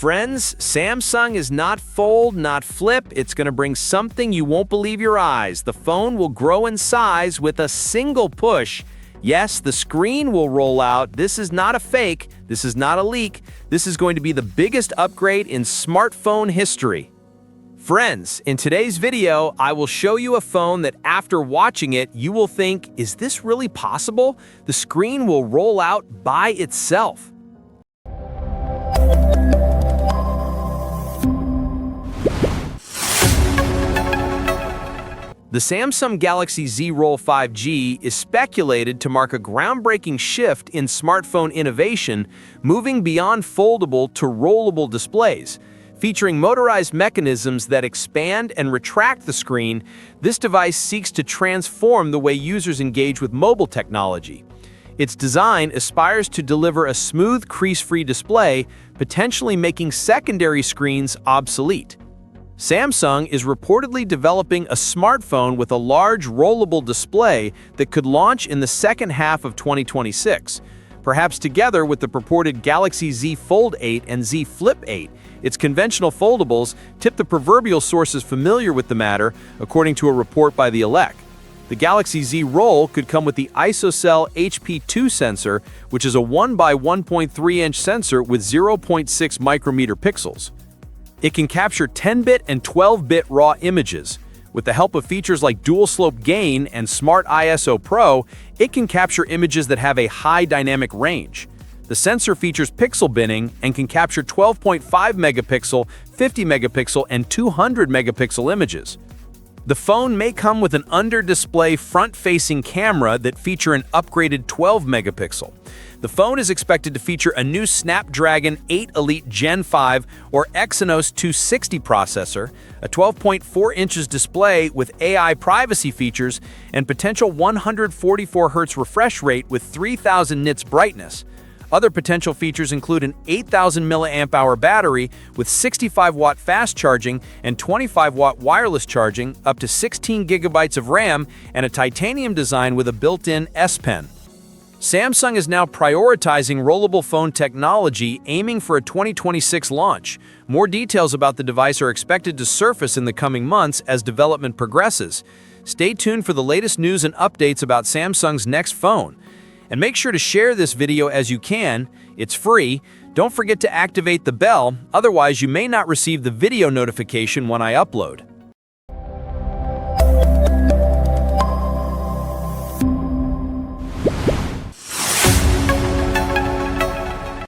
Friends, Samsung is not fold, not flip. It's going to bring something you won't believe your eyes. The phone will grow in size with a single push. Yes, the screen will roll out. This is not a fake. This is not a leak. This is going to be the biggest upgrade in smartphone history. Friends, in today's video, I will show you a phone that after watching it, you will think, is this really possible? The screen will roll out by itself. The Samsung Galaxy Z Roll 5G is speculated to mark a groundbreaking shift in smartphone innovation, moving beyond foldable to rollable displays. Featuring motorized mechanisms that expand and retract the screen, this device seeks to transform the way users engage with mobile technology. Its design aspires to deliver a smooth, crease-free display, potentially making secondary screens obsolete. Samsung is reportedly developing a smartphone with a large rollable display that could launch in the second half of 2026. Perhaps together with the purported Galaxy Z Fold 8 and Z Flip 8, its conventional foldables tip the proverbial sources familiar with the matter, according to a report by The Elec. The Galaxy Z Roll could come with the ISOCELL HP2 sensor, which is a 1 by 1.3-inch sensor with 0.6 micrometer pixels. It can capture 10-bit and 12-bit RAW images. With the help of features like dual-slope gain and Smart ISO Pro, it can capture images that have a high dynamic range. The sensor features pixel binning and can capture 12.5 megapixel, 50 megapixel, and 200 megapixel images. The phone may come with an under-display front-facing camera that feature an upgraded 12 megapixel. The phone is expected to feature a new Snapdragon 8 Elite Gen 5 or Exynos 260 processor, a 12.4 inches display with AI privacy features, and potential 144 Hz refresh rate with 3000 nits brightness. Other potential features include an 8000 mAh battery with 65-watt fast charging and 25-watt wireless charging, up to 16 gigabytes of RAM, and a titanium design with a built-in S Pen. Samsung is now prioritizing rollable phone technology, aiming for a 2026 launch. More details about the device are expected to surface in the coming months as development progresses. Stay tuned for the latest news and updates about Samsung's next phone. And make sure to share this video as you can. It's free. Don't forget to activate the bell, otherwise you may not receive the video notification when I upload.